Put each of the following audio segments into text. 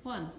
1.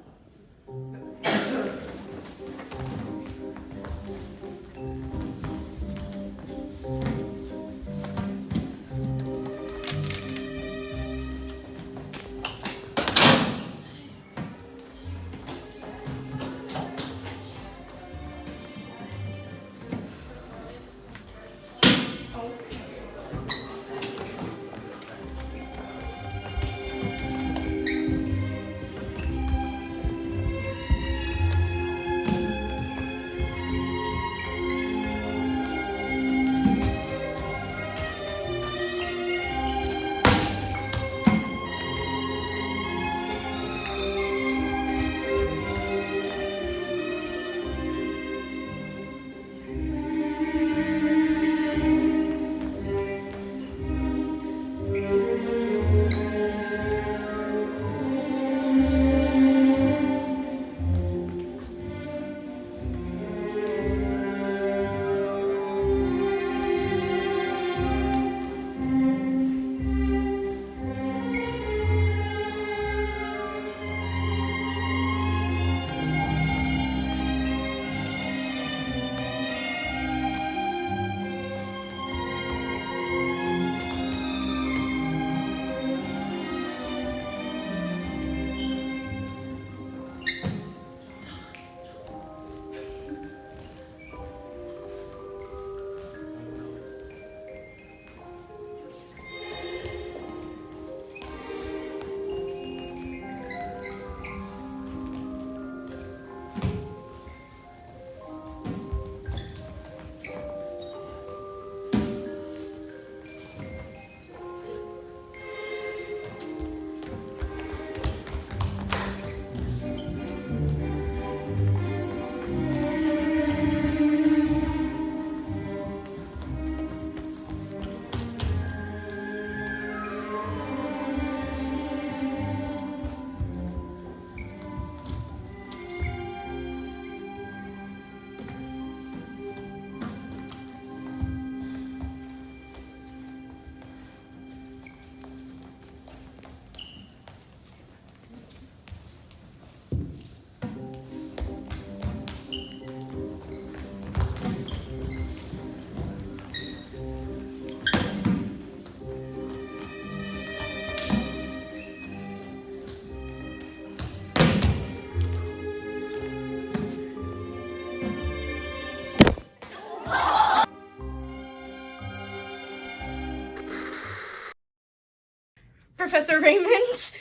Professor Raymond,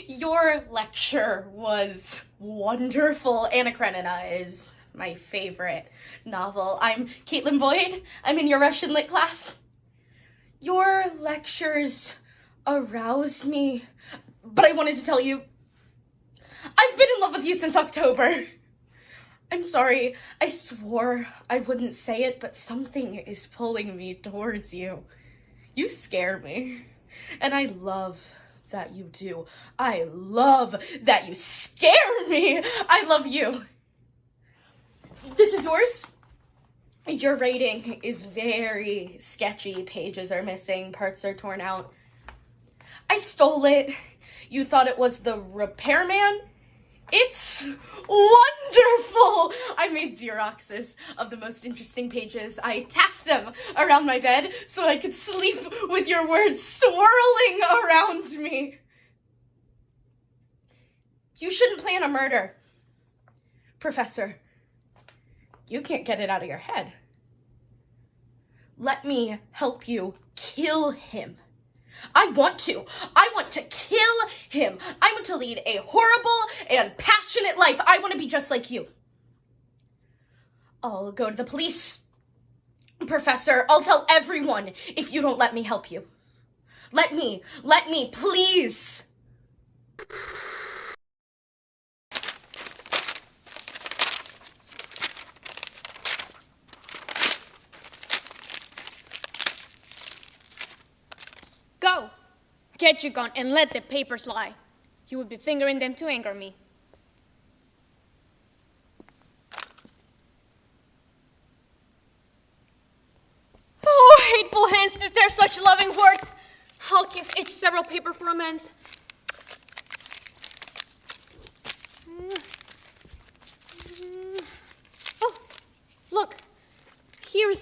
your lecture was wonderful. Anna Karenina is my favorite novel. I'm Caitlin Boyd. I'm in your Russian lit class. Your lectures arouse me, but I wanted to tell you, I've been in love with you since October. I'm sorry, I swore I wouldn't say it, but something is pulling me towards you. You scare me. And I love that you do. I love that you scare me. I love you. This is yours. Your rating is very sketchy. Pages are missing. Parts are torn out. I stole it. You thought it was the repairman? It's wonderful! I made Xeroxes of the most interesting pages. I tacked them around my bed so I could sleep with your words swirling around me. You shouldn't plan a murder. Professor, you can't get it out of your head. Let me help you kill him. I want to kill him. I want to lead a horrible and passionate life. I want to be just like you. I'll go to the police. Professor, I'll tell everyone if you don't let me help you. Let me, please. Go! Get your gun and let the papers lie. You would be fingering them to anger me. Oh, hateful hands to tear such loving words. I'll kiss each several paper for amends.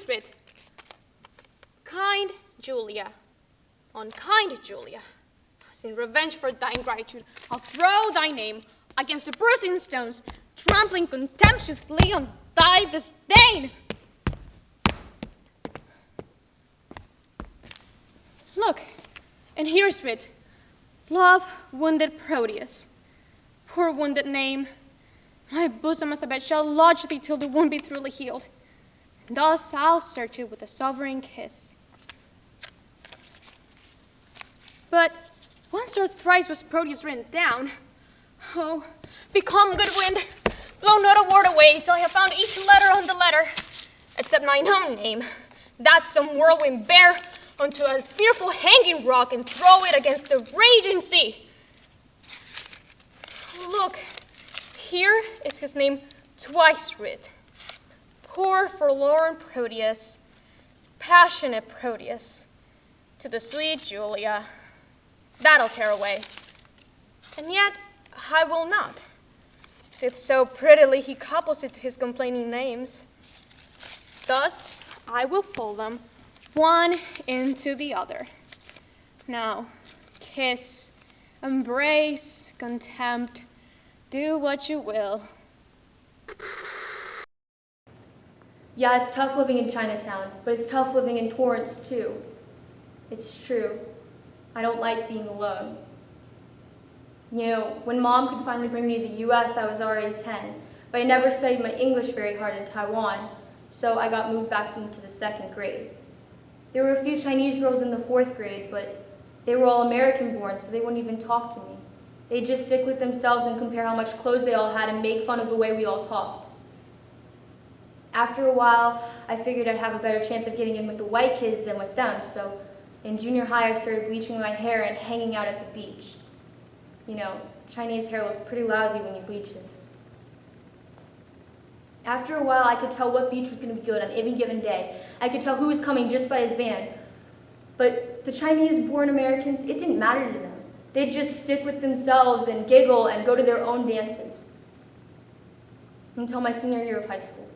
here's writ. Kind Julia, unkind Julia, as in revenge for thy ingratitude, I'll throw thy name against the bruising stones, trampling contemptuously on thy disdain. Look, and here's writ. Love wounded Proteus. Poor wounded name. My bosom as a bed shall lodge thee till the wound be thoroughly healed. And thus I'll search it with a sovereign kiss. But once or thrice was Proteus written down. Oh, become good wind. Blow not a word away till I have found each letter on the letter, except mine own name, that some whirlwind bear onto a fearful hanging rock and throw it against the raging sea. Look, here is his name twice writ. Poor forlorn Proteus, passionate Proteus, to the sweet Julia. That'll tear away. And yet I will not, sith so prettily he couples it to his complaining names. Thus I will fold them one into the other. Now, kiss, embrace, contempt, do what you will. Yeah, it's tough living in Chinatown, but it's tough living in Torrance too. It's true. I don't like being alone. You know, when Mom could finally bring me to the US, I was already 10, but I never studied my English very hard in Taiwan, so I got moved back into the 2nd grade. There were a few Chinese girls in the 4th grade, but they were all American born, so they wouldn't even talk to me. They'd just stick with themselves and compare how much clothes they all had and make fun of the way we all talked. After a while, I figured I'd have a better chance of getting in with the white kids than with them, so in junior high I started bleaching my hair and hanging out at the beach. You know, Chinese hair looks pretty lousy when you bleach it. After a while, I could tell what beach was going to be good on any given day. I could tell who was coming just by his van. But the Chinese-born Americans, it didn't matter to them. They'd just stick with themselves and giggle and go to their own dances. Until my senior year of high school.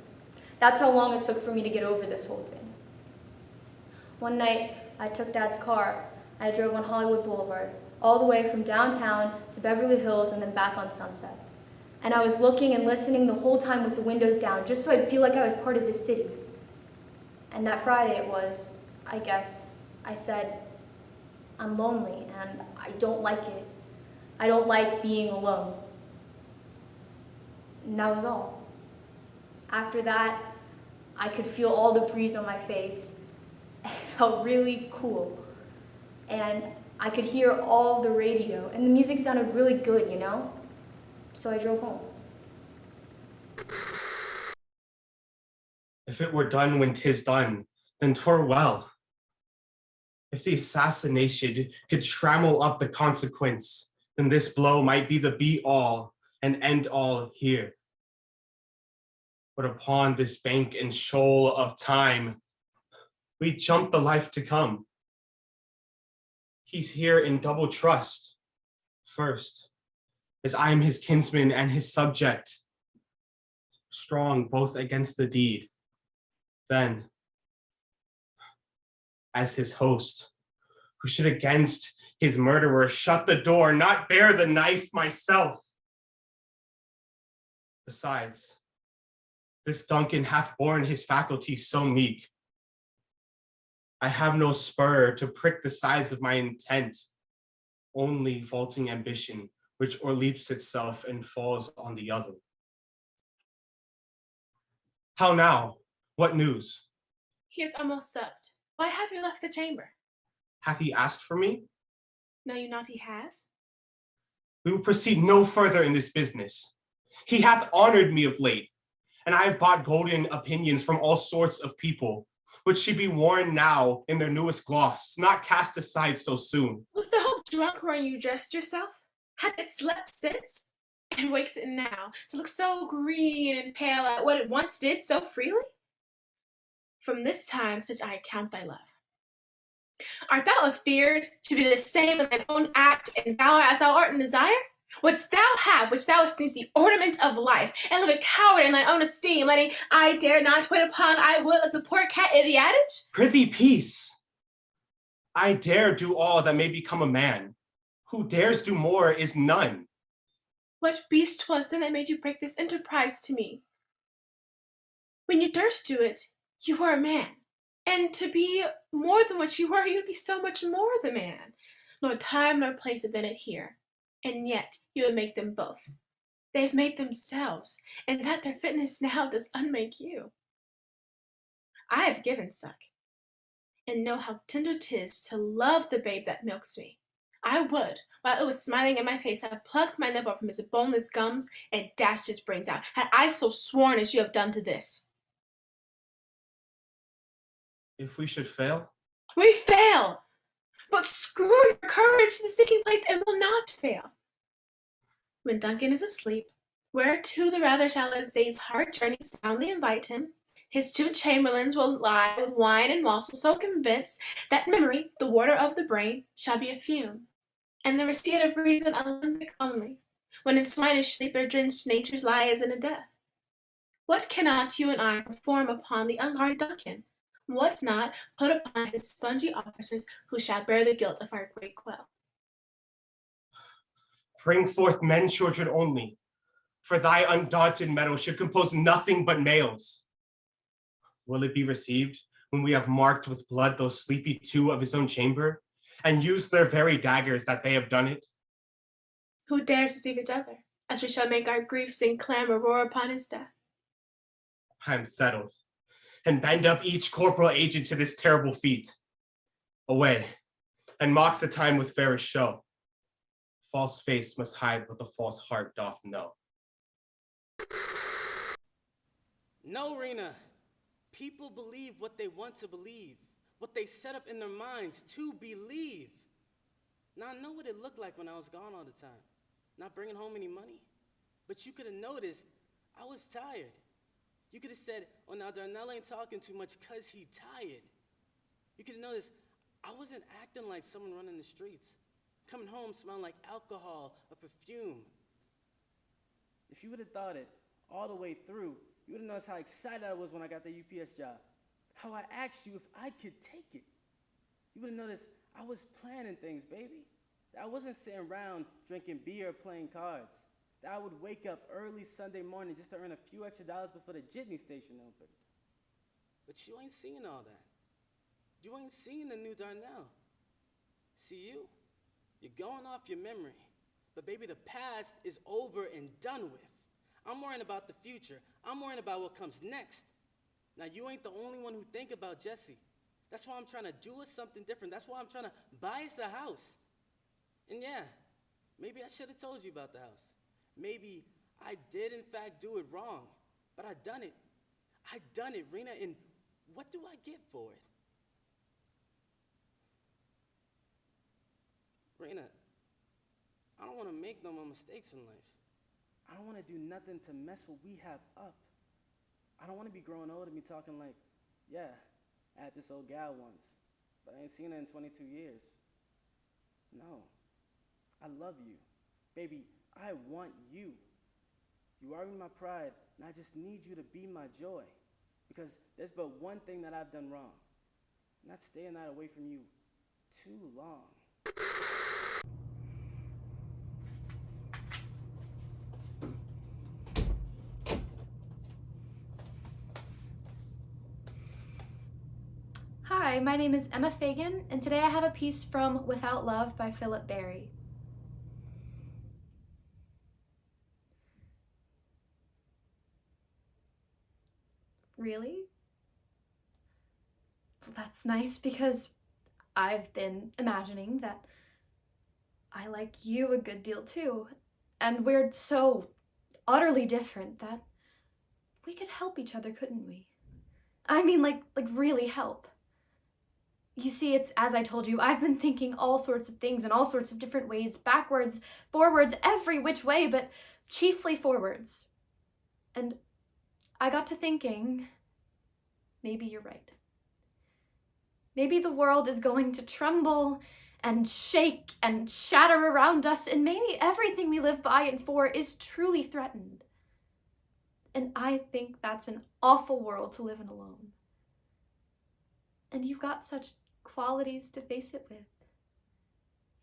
That's how long it took for me to get over this whole thing. One night, I took Dad's car. I drove on Hollywood Boulevard, all the way from downtown to Beverly Hills and then back on Sunset. And I was looking and listening the whole time with the windows down, just so I'd feel like I was part of the city. And that Friday it was, I guess, I said, I'm lonely and I don't like it. I don't like being alone. And that was all. After that, I could feel all the breeze on my face. It felt really cool. And I could hear all the radio, and the music sounded really good, you know? So I drove home. If it were done when 'tis done, then 'twere well. If the assassination could trammel up the consequence, then this blow might be the be-all and end-all here. But upon this bank and shoal of time, we jump the life to come. He's here in double trust. First, as I am his kinsman and his subject, strong both against the deed. Then, as his host, who should against his murderer shut the door, not bear the knife myself. Besides, this Duncan hath borne his faculties so meek. I have no spur to prick the sides of my intent, only vaulting ambition, which o'erleaps itself and falls on the other. How now? What news? He is almost supped. Why have you left the chamber? Hath he asked for me? Know you not he has? We will proceed no further in this business. He hath honored me of late, and I have bought golden opinions from all sorts of people, which should be worn now in their newest gloss, not cast aside so soon. Was the hope drunk when you dressed yourself? Had it slept since? And wakes it now to look so green and pale at what it once did so freely? From this time such I account thy love. Art thou afeard to be the same in thine own act and valor as thou art in desire? Which thou have, which thou esteemest the ornament of life, and live a coward in thine own esteem, letting I dare not wait upon I would like the poor cat in the adage? Prithee, peace. I dare do all that may become a man. Who dares do more is none. What beast was then that made you break this enterprise to me? When you durst do it, you were a man. And to be more than what you were, you'd be so much more the man. Nor time nor place have been it here. And yet you would make them both. They have made themselves, and that their fitness now does unmake you. I have given suck, and know how tender 'tis to love the babe that milks me. I would, while it was smiling in my face, have plucked my nipple from his boneless gums and dashed his brains out, had I so sworn as you have done to this. If we should fail, We fail! But screw your courage to the sticking place and will not fail. When Duncan is asleep, whereto the rather shall his day's hard journey soundly invite him, his two chamberlains will lie with wine and morsel so convinced that memory, the water of the brain, shall be a fume, and the receipt of reason a limbic only, when in swinish sleep their drenched natures lie as in a death. What cannot you and I perform upon the unguarded Duncan? What not put upon his spongy officers who shall bear the guilt of our great quell? bring forth men children only, for thy undaunted mettle should compose nothing but males. Will it be received when we have marked with blood those sleepy two of his own chamber, and used their very daggers that they have done it? Who dares deceive each other, as we shall make our grief sing clamor roar upon his death? I am settled, and bend up each corporal agent to this terrible feat. Away, and mock the time with fairest show. False face must hide what the false heart doth know. No, Rena. People believe what they want to believe, what they set up in their minds to believe. Now, I know what it looked like when I was gone all the time, not bringing home any money. But you could have noticed I was tired. You could have said, oh, now Darnell ain't talking too much because he tired. You could have noticed I wasn't acting like someone running the streets, coming home smelling like alcohol or perfume. If you would have thought it all the way through, you would have noticed how excited I was when I got the UPS job, how I asked you if I could take it. You would have noticed I was planning things, baby. That I wasn't sitting around drinking beer or playing cards. That I would wake up early Sunday morning just to earn a few extra dollars before the jitney station opened. But you ain't seen all that. You ain't seen the new Darnell. See you? You're going off your memory. But baby, the past is over and done with. I'm worrying about the future. I'm worrying about what comes next. Now, you ain't the only one who think about Jesse. That's why I'm trying to do us something different. That's why I'm trying to buy us a house. And yeah, maybe I should have told you about the house. Maybe I did, in fact, do it wrong. But I done it. I done it, Rena, and what do I get for it? Rena, I don't want to make no more mistakes in life. I don't want to do nothing to mess what we have up. I don't want to be growing old and be talking like, yeah, I had this old gal once, but I ain't seen her in 22 years. No, I love you. Baby, I want you. You are in my pride, and I just need you to be my joy. Because there's but one thing that I've done wrong, and that's staying that away from you too long. Hi, my name is Emma Fagan, and today I have a piece from Without Love by Philip Barry. Really? Well, that's nice because I've been imagining that I like you a good deal too, and we're so utterly different that we could help each other, couldn't we? I mean, like really help. You see, it's as I told you, I've been thinking all sorts of things in all sorts of different ways, backwards, forwards, every which way, but chiefly forwards. And I got to thinking, maybe you're right. Maybe the world is going to tremble and shake and shatter around us, and maybe everything we live by and for is truly threatened. And I think that's an awful world to live in alone. And you've got such qualities to face it with.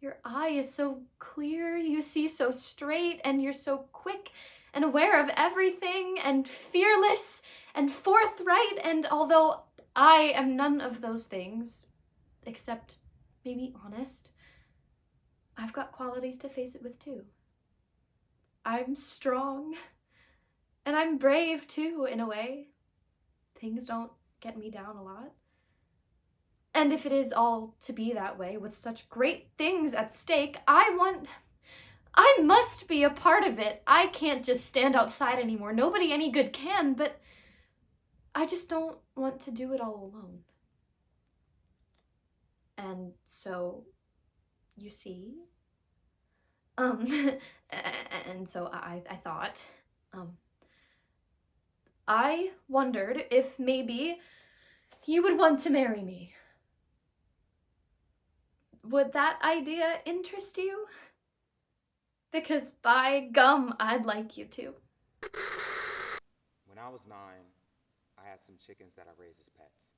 Your eye is so clear, you see so straight, and you're so quick and aware of everything, and fearless and forthright, and although I am none of those things, except maybe honest, I've got qualities to face it with too. I'm strong, and I'm brave too, in a way. Things don't get me down a lot. And if it is all to be that way, with such great things at stake, I must be a part of it. I can't just stand outside anymore. Nobody any good can, but I just don't want to do it all alone. And so, you see, and so I thought, I wondered if maybe you would want to marry me. Would that idea interest you? Because by gum, I'd like you to. When I was 9, I had some chickens that I raised as pets.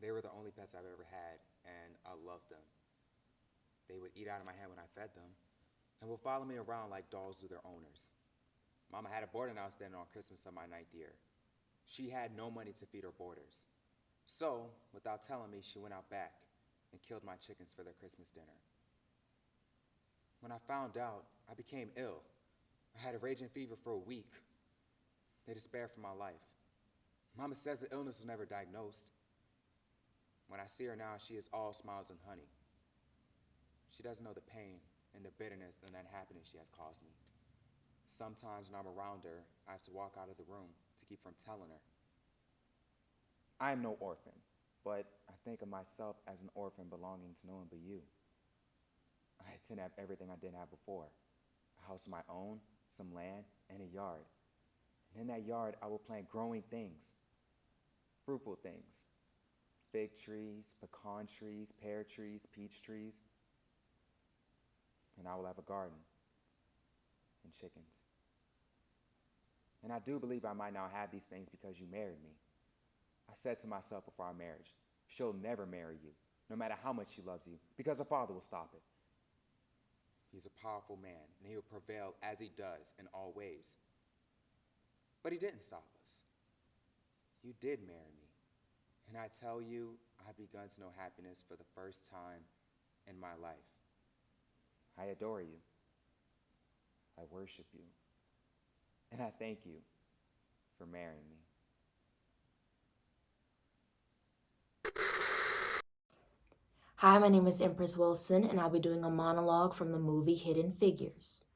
They were the only pets I've ever had, and I loved them. They would eat out of my hand when I fed them, and would follow me around like dogs do their owners. Mama had a boarding house then on Christmas of my 9th year. She had no money to feed her boarders. So, without telling me, she went out back and killed my chickens for their Christmas dinner. When I found out, I became ill. I had a raging fever for a week. They despaired for my life. Mama says the illness was never diagnosed. When I see her now, she is all smiles and honey. She doesn't know the pain and the bitterness and unhappiness she has caused me. Sometimes when I'm around her, I have to walk out of the room to keep from telling her. I am no orphan, but I think of myself as an orphan belonging to no one but you. I intend to have everything I didn't have before. A house of my own, some land, and a yard. And in that yard, I will plant growing things, fruitful things. Fig trees, pecan trees, pear trees, peach trees. And I will have a garden and chickens. And I do believe I might now have these things because you married me. I said to myself before our marriage, she'll never marry you, no matter how much she loves you, because her father will stop it. He's a powerful man, and he will prevail as he does in all ways. But he didn't stop us. You did marry me. And I tell you, I've begun to know happiness for the first time in my life. I adore you. I worship you. And I thank you for marrying me. Hi, my name is Empress Wilson, and I'll be doing a monologue from the movie Hidden Figures.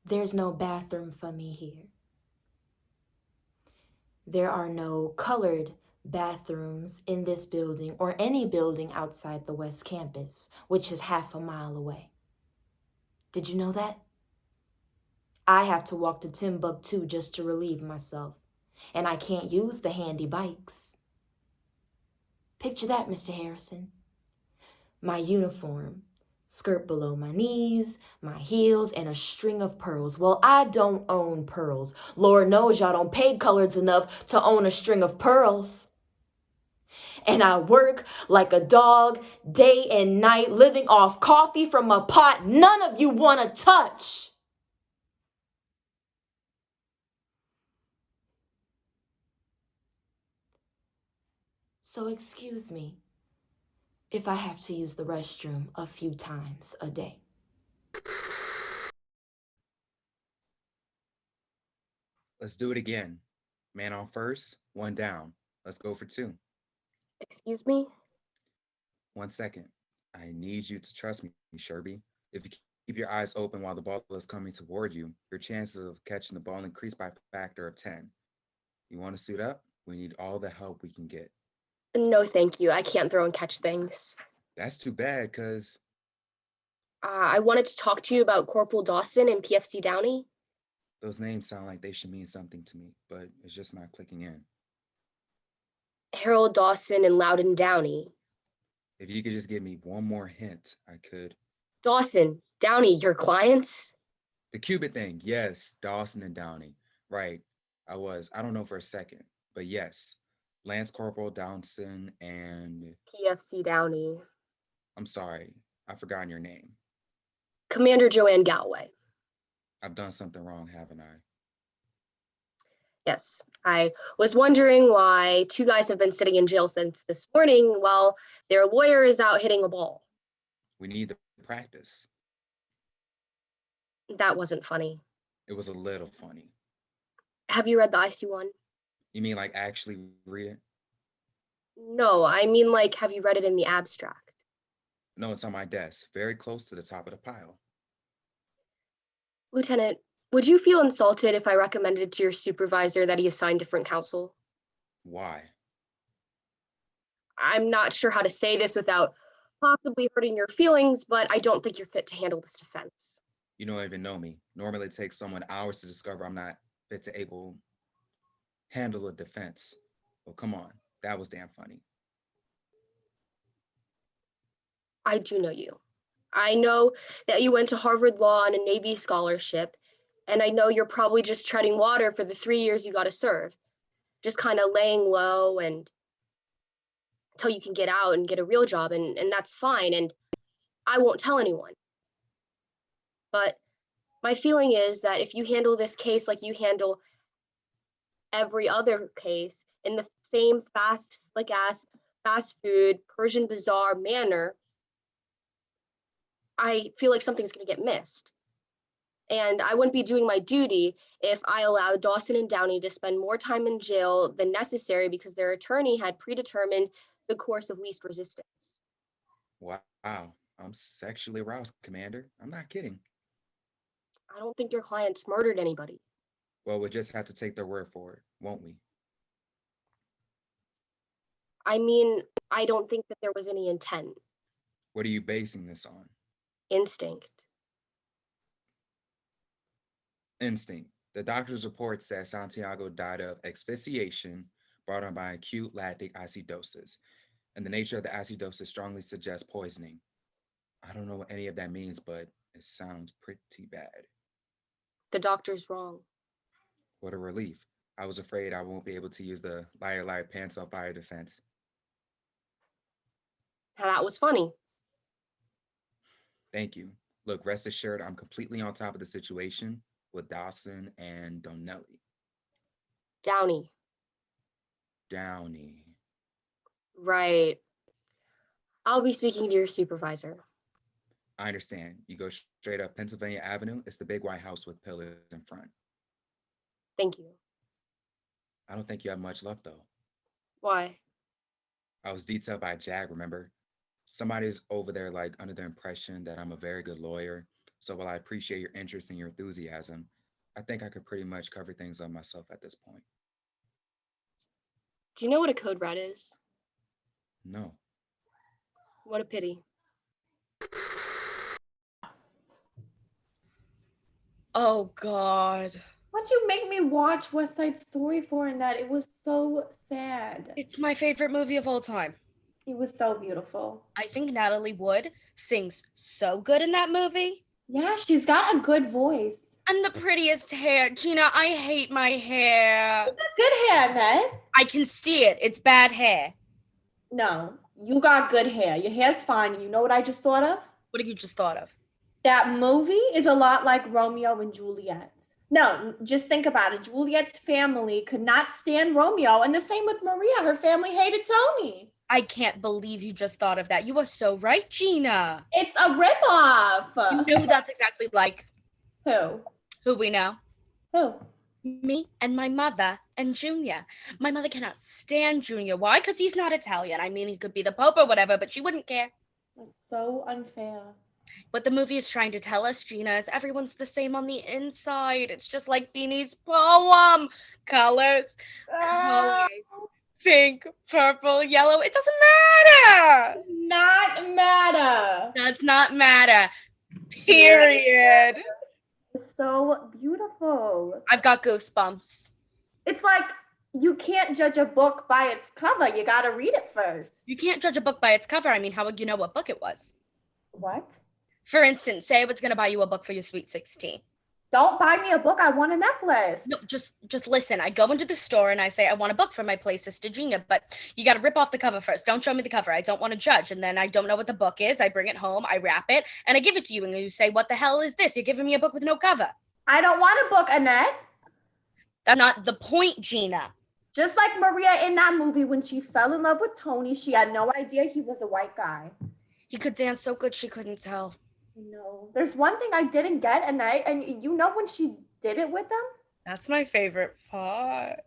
There's no bathroom for me here. There are no colored bathrooms in this building or any building outside the West Campus, which is half a mile away. Did you know that? I have to walk to Timbuktu just to relieve myself, and I can't use the handy bikes. Picture that, Mr. Harrison. My uniform, skirt below my knees, my heels, and a string of pearls. Well, I don't own pearls. Lord knows y'all don't pay coloreds enough to own a string of pearls. And I work like a dog day and night, living off coffee from a pot none of you want to touch. So excuse me if I have to use the restroom a few times a day. Let's do it again. Man on first, 1 down. Let's go for 2. Excuse me? 1 second. I need you to trust me, Sherby. If you keep your eyes open while the ball is coming toward you, your chances of catching the ball increase by a factor of 10. You want to suit up? We need all the help we can get. No, thank you. I can't throw and catch things. That's too bad, because I wanted to talk to you about Corporal Dawson and PFC Downey. Those names sound like they should mean something to me, but it's just not clicking in. Harold Dawson and Loudon Downey. If you could just give me one more hint, I could. Dawson, Downey, your clients? The Cupid thing, yes, Dawson and Downey. Right, I don't know for a second, but yes, Lance Corporal Dawson and, PFC Downey. I'm sorry, I've forgotten your name. Commander Joanne Galway. I've done something wrong, haven't I? Yes, I was wondering why two guys have been sitting in jail since this morning while their lawyer is out hitting a ball. We need to practice. That wasn't funny. It was a little funny. Have you read the icy one? You mean like actually read it? No, I mean like, have you read it in the abstract? No, it's on my desk, very close to the top of the pile. Lieutenant, would you feel insulted if I recommended to your supervisor that he assign different counsel? Why? I'm not sure how to say this without possibly hurting your feelings, but I don't think you're fit to handle this defense. You don't even know me. Normally it takes someone hours to discover I'm not fit to able handle a defense. Well, come on, that was damn funny. I do know you. I know that you went to Harvard Law on a Navy scholarship, and I know you're probably just treading water for the 3 years you got to serve, just kind of laying low and until you can get out and get a real job, and that's fine, and I won't tell anyone. But my feeling is that if you handle this case like you handle every other case in the same fast, slick-ass, fast food, Persian bazaar manner, I feel like something's going to get missed. And I wouldn't be doing my duty if I allowed Dawson and Downey to spend more time in jail than necessary because their attorney had predetermined the course of least resistance. Wow, I'm sexually aroused, Commander. I'm not kidding. I don't think your clients murdered anybody. Well, we'll just have to take their word for it, won't we? I mean, I don't think that there was any intent. What are you basing this on? Instinct. Instinct. The doctor's report says Santiago died of asphyxiation brought on by acute lactic acidosis, and the nature of the acidosis strongly suggests poisoning. I don't know what any of that means, but it sounds pretty bad. The doctor's wrong. What a relief. I was afraid I won't be able to use the liar, liar, pants on fire defense. Now, that was funny. Thank you. Look, rest assured, I'm completely on top of the situation with Dawson and Donnelly. Downey. Downey. Right. I'll be speaking to your supervisor. I understand. You go straight up Pennsylvania Avenue. It's the big white house with pillars in front. Thank you. I don't think you have much luck, though. Why? I was detailed by Jag, remember? Somebody's over there, like, under the impression that I'm a very good lawyer. So while I appreciate your interest and your enthusiasm, I think I could pretty much cover things up myself at this point. Do you know what a code red is? No. What a pity. Oh, God. What'd you make me watch West Side Story for, Annette? It was so sad. It's my favorite movie of all time. It was so beautiful. I think Natalie Wood sings so good in that movie. Yeah, she's got a good voice. And the prettiest hair. Gina, I hate my hair. You got good hair, Annette. I can see it. It's bad hair. No, you got good hair. Your hair's fine. You know what I just thought of? What have you just thought of? That movie is a lot like Romeo and Juliet. No, just think about it. Juliet's family could not stand Romeo, and the same with Maria. Her family hated Tony. I can't believe you just thought of that. You are so right, Gina. It's a ripoff. You know who that's exactly like? Who? Who we know? Who? Me and my mother and Junior. My mother cannot stand Junior. Why? Because he's not Italian. I mean, he could be the Pope or whatever, but she wouldn't care. That's so unfair. What the movie is trying to tell us, Gina, is everyone's the same on the inside. It's just like Beanie's poem. Colors. Colors. Pink, purple, yellow. It doesn't matter. Not matter. Does not matter. Period. so beautiful. I've got goosebumps. It's like you can't judge a book by its cover. You gotta read it first. You can't judge a book by its cover. I mean, how would you know what book it was? What? For instance, say I was gonna buy you a book for your sweet 16. Don't buy me a book. I want a necklace. No, just listen. I go into the store and I say I want a book for my play sister Gina, but you got to rip off the cover first. Don't show me the cover. I don't want to judge. And then I don't know what the book is. I bring it home, I wrap it, and I give it to you. And you say, "What the hell is this? You're giving me a book with no cover." I don't want a book, Annette. That's not the point, Gina. Just like Maria in that movie when she fell in love with Tony, she had no idea he was a white guy. He could dance so good she couldn't tell. No. There's one thing I didn't get, Annette, and you know when she did it with him? That's my favorite part.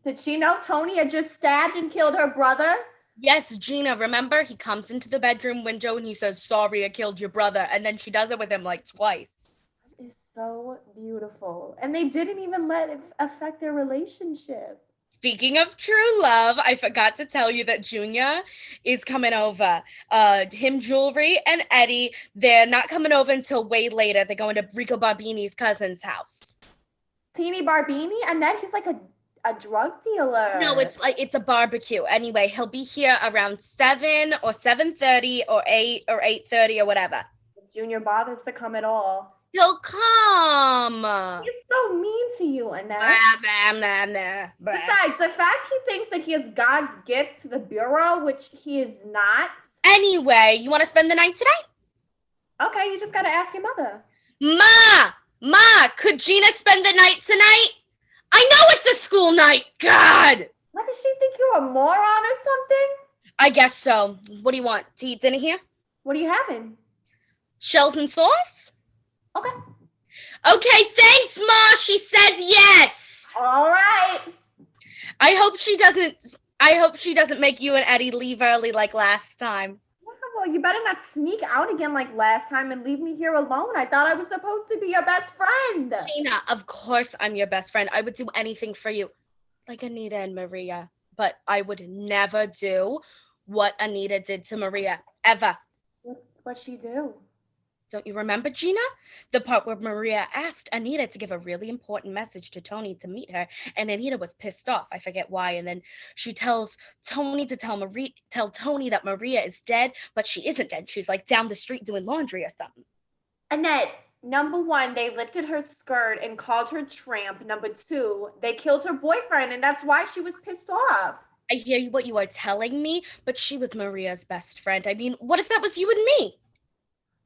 Did she know Tony had just stabbed and killed her brother? Yes, Gina, remember? He comes into the bedroom window and he says, "Sorry, I killed your brother." And then she does it with him like twice. It's so beautiful. And they didn't even let it affect their relationship. Speaking of true love, I forgot to tell you that Junior is coming over. Him, Jewelry, and Eddie, they're not coming over until way later. They're going to Rico Barbini's cousin's house. Teeny Barbini? And then he's like a drug dealer. No, it's a barbecue. Anyway, he'll be here around 7 or 7:30 or 8 or 8:30 or whatever. Junior bothers to come at all. He'll come. He's so mean to you, Annette. Blah. Besides, the fact he thinks that he is God's gift to the Bureau, which he is not. Anyway, you want to spend the night tonight? Okay, you just gotta ask your mother. Ma, could Gina spend the night tonight? I know it's a school night. God. What, does she think you're a moron or something? I guess so. What do you want? To eat dinner here? What are you having? Shells and sauce? Okay. Okay, thanks, Ma. She says yes. All right. I hope she doesn't make you and Eddie leave early like last time. Well, you better not sneak out again like last time and leave me here alone. I thought I was supposed to be your best friend. Gina, of course I'm your best friend. I would do anything for you. Like Anita and Maria. But I would never do what Anita did to Maria. Ever. What'd she do? Don't you remember, Gina? The part where Maria asked Anita to give a really important message to Tony to meet her, and Anita was pissed off. I forget why. And then she tells Tony to tell Tony that Maria is dead, but she isn't dead. She's like down the street doing laundry or something. Annette, number one, they lifted her skirt and called her tramp. Number two, they killed her boyfriend, and that's why she was pissed off. I hear what you are telling me, but she was Maria's best friend. I mean, what if that was you and me?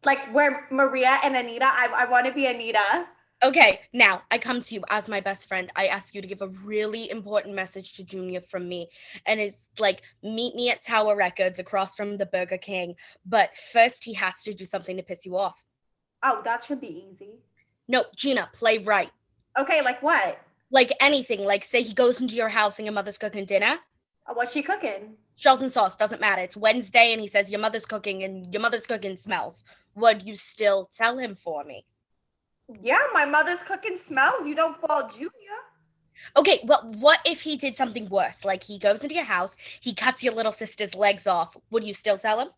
Like where Maria and Anita, I want to be Anita. Okay, now I come to you as my best friend. I ask you to give a really important message to Junior from me. And it's like, meet me at Tower Records across from the Burger King. But first he has to do something to piss you off. Oh, that should be easy. No, Gina, play right. Okay, like what? Like anything. Like say he goes into your house and your mother's cooking dinner. What's she cooking? Shells and sauce, doesn't matter. It's Wednesday and he says your mother's cooking and your mother's cooking smells. Would you still tell him for me? Yeah, my mother's cooking smells. You don't fall Junior. Okay, well, what if he did something worse? Like he goes into your house, he cuts your little sister's legs off. Would you still tell him?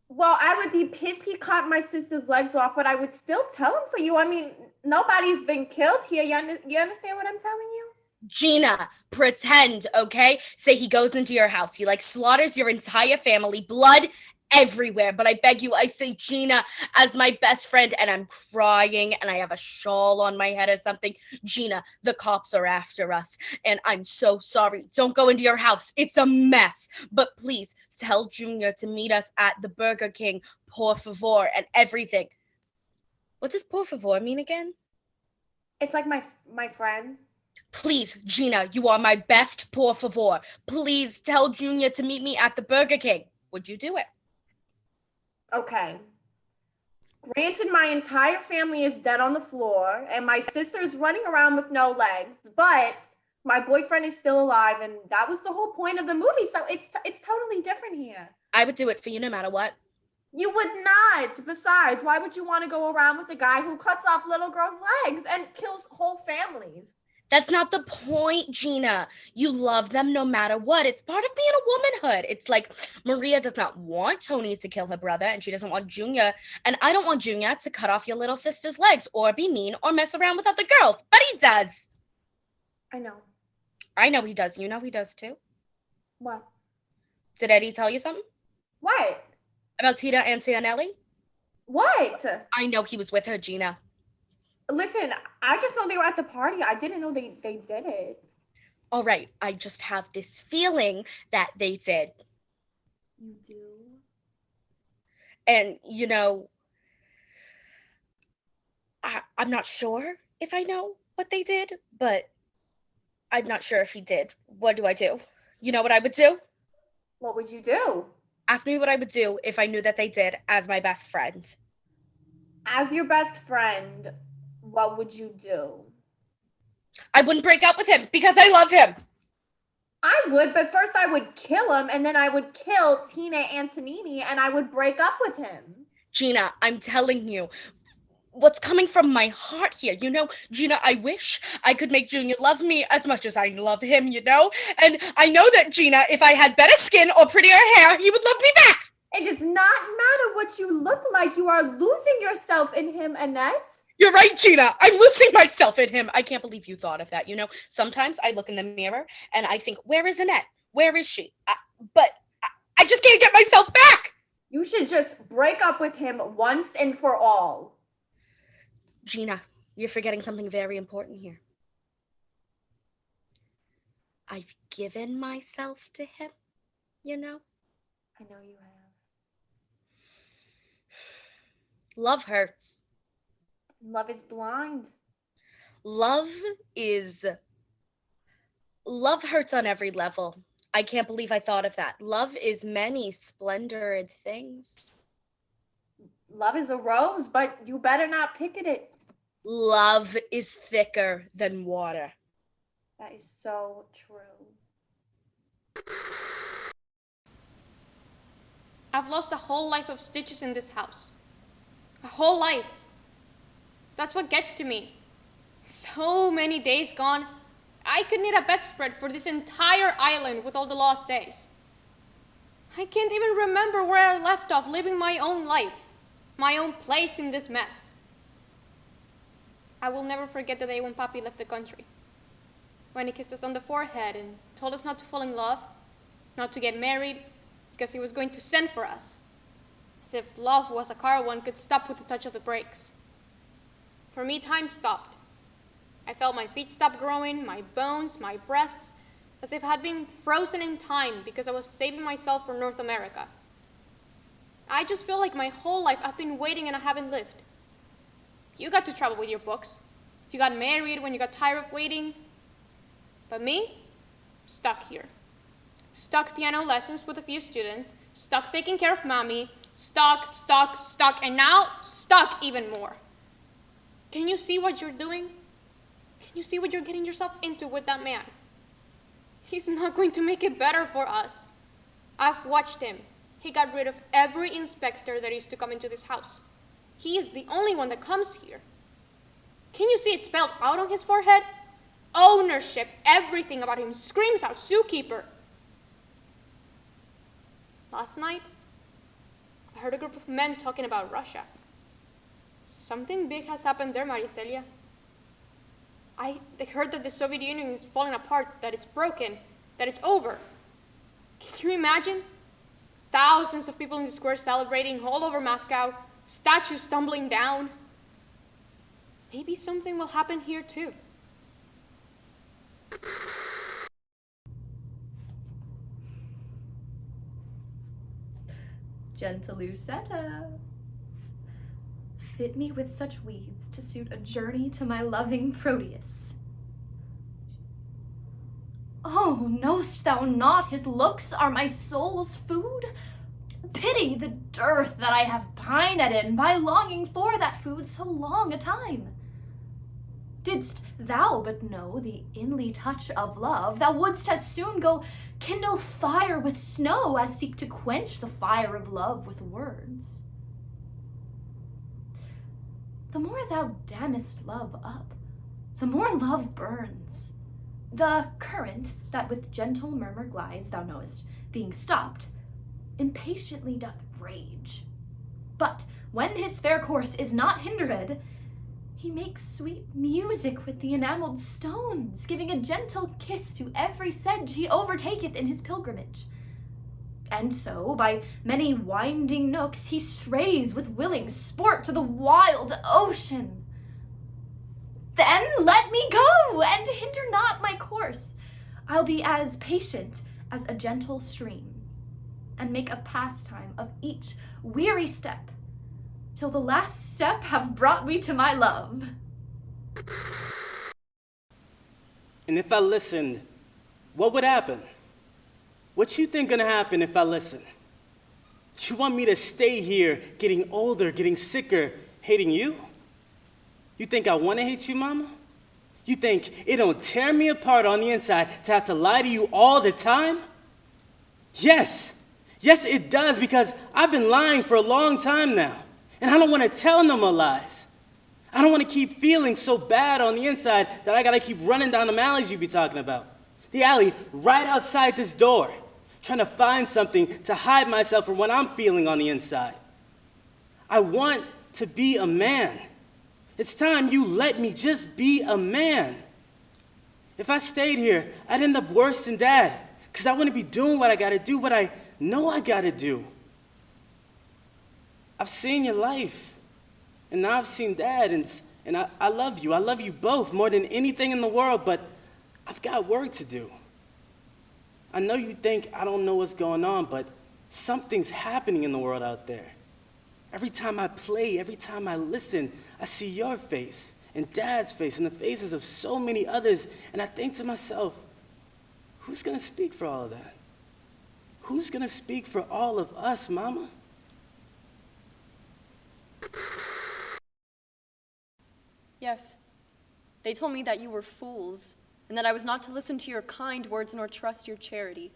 Well, I would be pissed he cut my sister's legs off, but I would still tell him for you. I mean, nobody's been killed here. You understand what I'm telling you? Gina, pretend, okay? Say he goes into your house. He like slaughters your entire family, blood everywhere. But I beg you, I say Gina as my best friend and I'm crying and I have a shawl on my head or something. Gina, the cops are after us and I'm so sorry. Don't go into your house. It's a mess. But please tell Junior to meet us at the Burger King, por favor, and everything. What does por favor mean again? It's like my friend. Please, Gina, you are my best, por favor. Please tell Junior to meet me at the Burger King. Would you do it? Okay. Granted, my entire family is dead on the floor, and my sister's running around with no legs, but my boyfriend is still alive, and that was the whole point of the movie, so it's totally different here. I would do it for you no matter what. You would not. Besides, why would you want to go around with a guy who cuts off little girls' legs and kills whole families? That's not the point, Gina. You love them no matter what. It's part of being a womanhood. It's like Maria does not want Tony to kill her brother, and she doesn't want Junior, and I don't want Junior to cut off your little sister's legs or be mean or mess around with other girls. But he does. I know. I know he does. You know he does too. What? Did Eddie tell you something? What? About Tita Antonelli? What? I know he was with her, Gina. Listen, I just know they were at the party. I didn't know they did it. All right, I just have this feeling that they did. You do? And, you know, I'm not sure if I know what they did, but I'm not sure if he did. What do I do? You know what I would do? What would you do? Ask me what I would do if I knew that they did as my best friend. As your best friend, what would you do? I wouldn't break up with him because I love him. I would, but first I would kill him, and then I would kill Tina Antonini, and I would break up with him. Gina, I'm telling you, what's coming from my heart here, you know? Gina, I wish I could make Junior love me as much as I love him, you know? And I know that, Gina, if I had better skin or prettier hair, he would love me back. It does not matter what you look like. You are losing yourself in him, Annette. You're right, Gina. I'm losing myself in him. I can't believe you thought of that, you know? Sometimes I look in the mirror and I think, where is Annette? Where is she? But I just can't get myself back. You should just break up with him once and for all. Gina, you're forgetting something very important here. I've given myself to him, you know? I know you have. Love hurts. Love is blind. Love hurts on every level. I can't believe I thought of that. Love is many splendid things. Love is a rose, but you better not pick at it. Love is thicker than water. That is so true. I've lost a whole life of stitches in this house. A whole life. That's what gets to me. So many days gone. I could need a bedspread for this entire island with all the lost days. I can't even remember where I left off living my own life, my own place in this mess. I will never forget the day when Papi left the country. When he kissed us on the forehead and told us not to fall in love, not to get married, because he was going to send for us. As if love was a car one could stop with the touch of the brakes. For me, time stopped. I felt my feet stop growing, my bones, my breasts, as if I had been frozen in time because I was saving myself for North America. I just feel like my whole life I've been waiting and I haven't lived. You got to travel with your books. You got married when you got tired of waiting. But me, stuck here. Stuck piano lessons with a few students, stuck taking care of mommy, stuck, and now stuck even more. Can you see what you're doing? Can you see what you're getting yourself into with that man? He's not going to make it better for us. I've watched him. He got rid of every inspector that used to come into this house. He is the only one that comes here. Can you see it spelled out on his forehead? Ownership, everything about him screams out zookeeper. Last night, I heard a group of men talking about Russia. Something big has happened there, Maria Celia. They heard that the Soviet Union is falling apart, that it's broken, that it's over. Can you imagine? Thousands of people in the square celebrating all over Moscow, statues tumbling down. Maybe something will happen here too. Gentle Lucetta, fit me with such weeds to suit a journey to my loving Proteus. Oh, know'st thou not his looks are my soul's food? Pity the dearth that I have pined in by longing for that food so long a time. Didst thou but know the inly touch of love, thou wouldst as soon go kindle fire with snow as seek to quench the fire of love with words. The more thou dammest love up, the more love burns. The current that with gentle murmur glides, thou knowest, being stopped, impatiently doth rage. But when his fair course is not hindered, he makes sweet music with the enamelled stones, giving a gentle kiss to every sedge he overtaketh in his pilgrimage. And so, by many winding nooks, he strays with willing sport to the wild ocean. Then let me go, and hinder not my course. I'll be as patient as a gentle stream, and make a pastime of each weary step, till the last step have brought me to my love. And if I listened, what would happen? What you think gonna happen if I listen? You want me to stay here, getting older, getting sicker, hating you? You think I wanna hate you, Mama? You think it don't tear me apart on the inside to have to lie to you all the time? Yes, it does, because I've been lying for a long time now. And I don't want to tell no more lies. I don't want to keep feeling so bad on the inside that I got to keep running down the alleys you be talking about. The alley right outside this door, trying to find something to hide myself from what I'm feeling on the inside. I want to be a man. It's time you let me just be a man. If I stayed here, I'd end up worse than Dad, because I wouldn't be doing what I got to do, what I know I got to do. I've seen your life, and now I've seen Dad, and I love you. I love you both more than anything in the world, but I've got work to do. I know you think I don't know what's going on, but something's happening in the world out there. Every time I play, every time I listen, I see your face, and Dad's face, and the faces of so many others, and I think to myself, who's going to speak for all of that? Who's going to speak for all of us, Mama? Yes, they told me that you were fools, and that I was not to listen to your kind words nor trust your charity.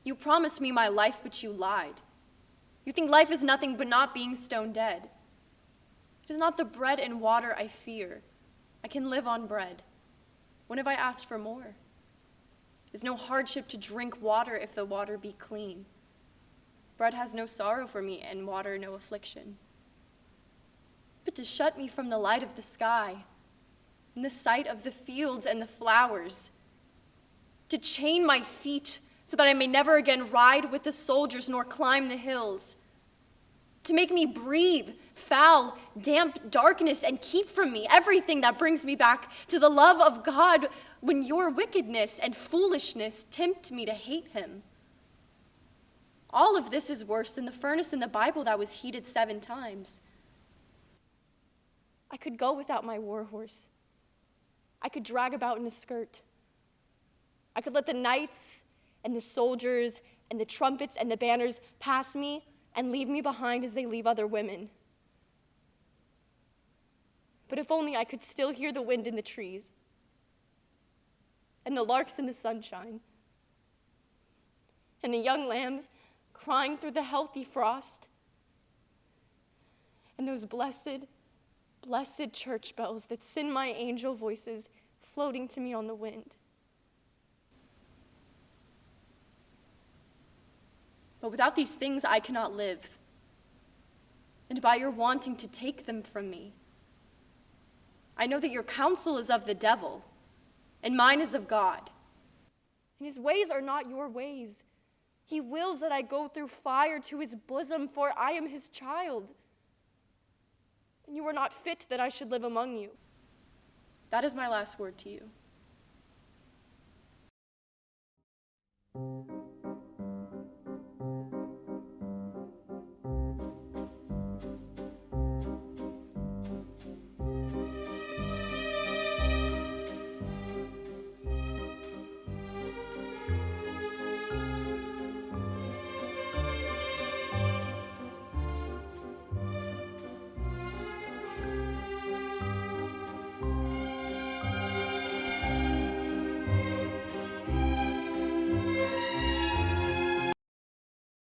You promised me my life, but you lied. You think life is nothing but not being stone dead. It is not the bread and water I fear. I can live on bread. When have I asked for more? It is no hardship to drink water if the water be clean. Bread has no sorrow for me, and water no affliction. But to shut me from the light of the sky, and the sight of the fields and the flowers, to chain my feet so that I may never again ride with the soldiers nor climb the hills, to make me breathe foul, damp darkness and keep from me everything that brings me back to the love of God when your wickedness and foolishness tempt me to hate him. All of this is worse than the furnace in the Bible that was heated 7 times. I could go without my war horse. I could drag about in a skirt. I could let the knights and the soldiers and the trumpets and the banners pass me and leave me behind as they leave other women. But if only I could still hear the wind in the trees and the larks in the sunshine and the young lambs crying through the healthy frost and those blessed church bells that send my angel voices floating to me on the wind. But without these things I cannot live, and by your wanting to take them from me, I know that your counsel is of the devil, and mine is of God. And his ways are not your ways. He wills that I go through fire to his bosom, for I am his child. And you are not fit that I should live among you. That is my last word to you.